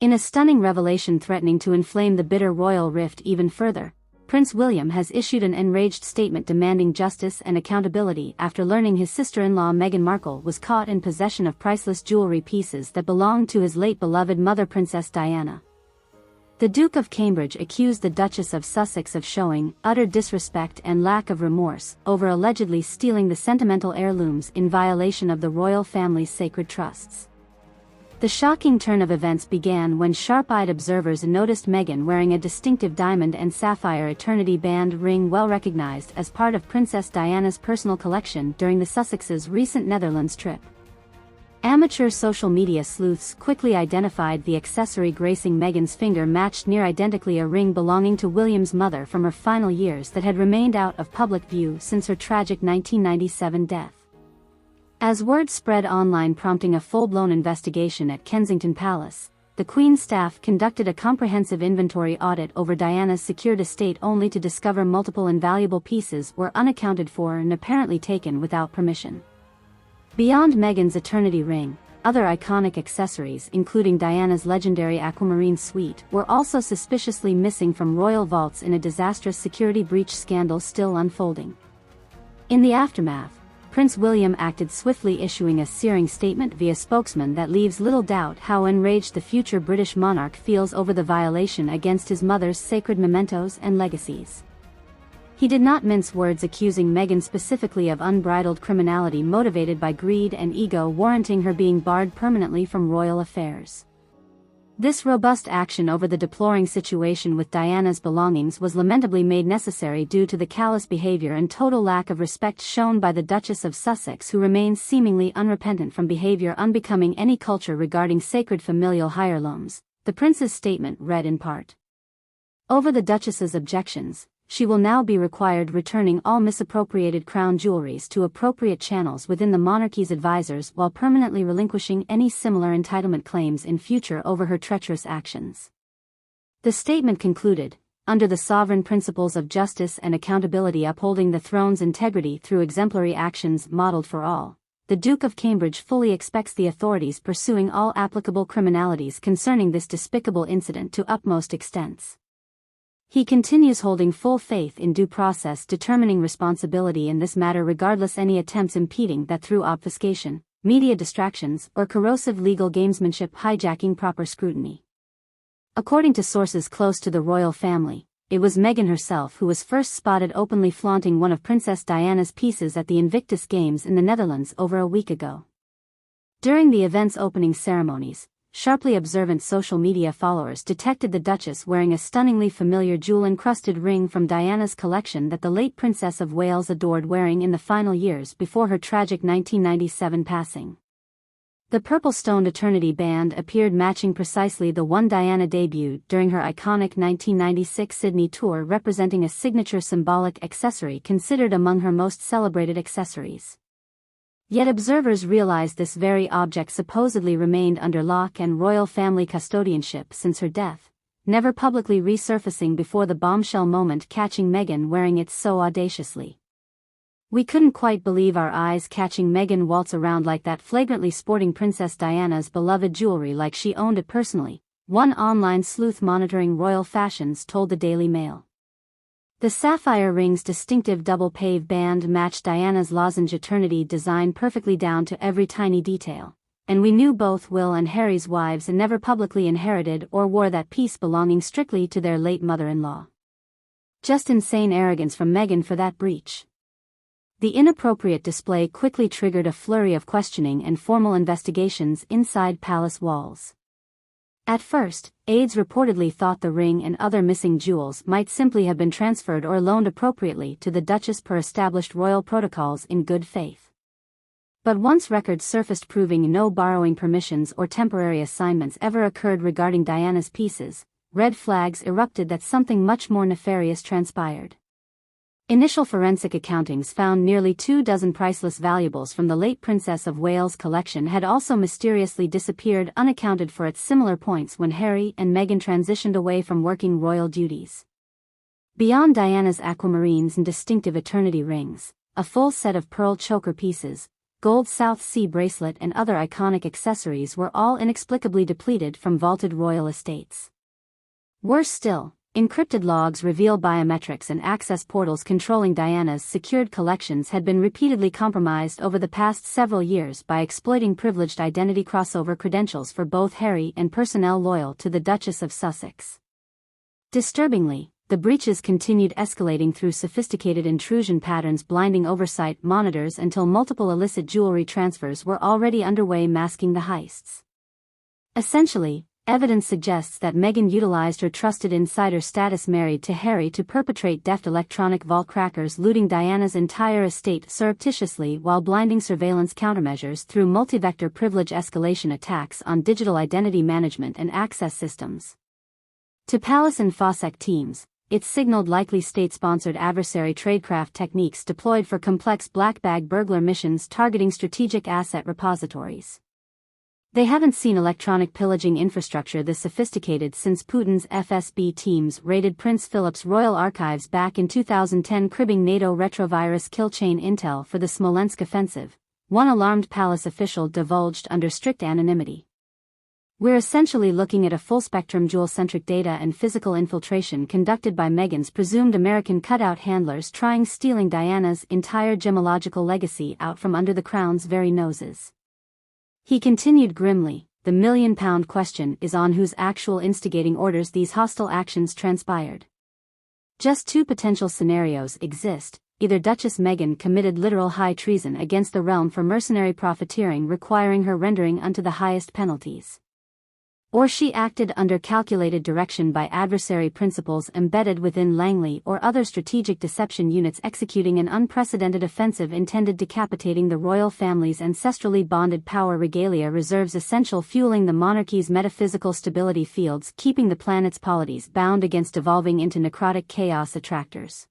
In a stunning revelation threatening to inflame the bitter royal rift even further, Prince William has issued an enraged statement demanding justice and accountability after learning his sister-in-law Meghan Markle was caught in possession of priceless jewelry pieces that belonged to his late beloved mother Princess Diana. The Duke of Cambridge accused the Duchess of Sussex of showing utter disrespect and lack of remorse over allegedly stealing the sentimental heirlooms in violation of the royal family's sacred trusts. The shocking turn of events began when sharp-eyed observers noticed Meghan wearing a distinctive diamond and sapphire eternity band ring well recognized as part of Princess Diana's personal collection during the Sussexes' recent Netherlands trip. Amateur social media sleuths quickly identified the accessory gracing Meghan's finger matched near identically a ring belonging to William's mother from her final years that had remained out of public view since her tragic 1997 death. As word spread online prompting a full-blown investigation at Kensington Palace, the Queen's staff conducted a comprehensive inventory audit over Diana's secured estate only to discover multiple invaluable pieces were unaccounted for and apparently taken without permission. Beyond Meghan's eternity ring, other iconic accessories including Diana's legendary aquamarine suite were also suspiciously missing from royal vaults in a disastrous security breach scandal still unfolding. In the aftermath, Prince William acted swiftly, issuing a searing statement via spokesman that leaves little doubt how enraged the future British monarch feels over the violation against his mother's sacred mementos and legacies. He did not mince words, accusing Meghan specifically of unbridled criminality motivated by greed and ego, warranting her being barred permanently from royal affairs. This robust action over the deploring situation with Diana's belongings was lamentably made necessary due to the callous behavior and total lack of respect shown by the Duchess of Sussex, who remains seemingly unrepentant from behavior unbecoming any culture regarding sacred familial heirlooms, the prince's statement read in part. Over the Duchess's objections, she will now be required returning all misappropriated crown jewelries to appropriate channels within the monarchy's advisors while permanently relinquishing any similar entitlement claims in future over her treacherous actions. The statement concluded, under the sovereign principles of justice and accountability upholding the throne's integrity through exemplary actions modeled for all, the Duke of Cambridge fully expects the authorities pursuing all applicable criminalities concerning this despicable incident to utmost extents. He continues holding full faith in due process determining responsibility in this matter regardless any attempts impeding that through obfuscation, media distractions, or corrosive legal gamesmanship hijacking proper scrutiny. According to sources close to the royal family, it was Meghan herself who was first spotted openly flaunting one of Princess Diana's pieces at the Invictus Games in the Netherlands over a week ago. During the event's opening ceremonies, sharply observant social media followers detected the Duchess wearing a stunningly familiar jewel-encrusted ring from Diana's collection that the late Princess of Wales adored wearing in the final years before her tragic 1997 passing. The purple-stoned eternity band appeared matching precisely the one Diana debuted during her iconic 1996 Sydney tour, representing a signature symbolic accessory considered among her most celebrated accessories. Yet observers realized this very object supposedly remained under lock and royal family custodianship since her death, never publicly resurfacing before the bombshell moment catching Meghan wearing it so audaciously. We couldn't quite believe our eyes catching Meghan waltz around like that, flagrantly sporting Princess Diana's beloved jewelry like she owned it personally, one online sleuth monitoring royal fashions told the Daily Mail. The sapphire ring's distinctive double-pave band matched Diana's lozenge eternity design perfectly down to every tiny detail, and we knew both Will and Harry's wives never publicly inherited or wore that piece belonging strictly to their late mother-in-law. Just insane arrogance from Meghan for that breach. The inappropriate display quickly triggered a flurry of questioning and formal investigations inside palace walls. At first, aides reportedly thought the ring and other missing jewels might simply have been transferred or loaned appropriately to the Duchess per established royal protocols in good faith. But once records surfaced proving no borrowing permissions or temporary assignments ever occurred regarding Diana's pieces, red flags erupted that something much more nefarious transpired. Initial forensic accountings found nearly 24 priceless valuables from the late Princess of Wales collection had also mysteriously disappeared unaccounted for at similar points when Harry and Meghan transitioned away from working royal duties. Beyond Diana's aquamarines and distinctive eternity rings, a full set of pearl choker pieces, gold South Sea bracelet and other iconic accessories were all inexplicably depleted from vaulted royal estates. Worse still, encrypted logs reveal biometrics and access portals controlling Diana's secured collections had been repeatedly compromised over the past several years by exploiting privileged identity crossover credentials for both Harry and personnel loyal to the Duchess of Sussex. Disturbingly, the breaches continued escalating through sophisticated intrusion patterns, blinding oversight monitors until multiple illicit jewelry transfers were already underway, masking the heists. Essentially, evidence suggests that Meghan utilized her trusted insider status married to Harry to perpetrate deft electronic vault crackers, looting Diana's entire estate surreptitiously while blinding surveillance countermeasures through multi-vector privilege escalation attacks on digital identity management and access systems. To Palace and Fossek teams, it signaled likely state-sponsored adversary tradecraft techniques deployed for complex black bag burglar missions targeting strategic asset repositories. They haven't seen electronic pillaging infrastructure this sophisticated since Putin's FSB teams raided Prince Philip's royal archives back in 2010, cribbing NATO retrovirus kill chain intel for the Smolensk offensive, one alarmed palace official divulged under strict anonymity. We're essentially looking at a full-spectrum dual-centric data and physical infiltration conducted by Meghan's presumed American cutout handlers, trying stealing Diana's entire gemological legacy out from under the crown's very noses. He continued grimly, the million-pound question is on whose actual instigating orders these hostile actions transpired. Just two potential scenarios exist: either Duchess Meghan committed literal high treason against the realm for mercenary profiteering requiring her rendering unto the highest penalties, or she acted under calculated direction by adversary principles embedded within Langley or other strategic deception units, executing an unprecedented offensive intended decapitating the royal family's ancestrally bonded power regalia reserves, essential fueling the monarchy's metaphysical stability fields, keeping the planet's polities bound against devolving into necrotic chaos attractors.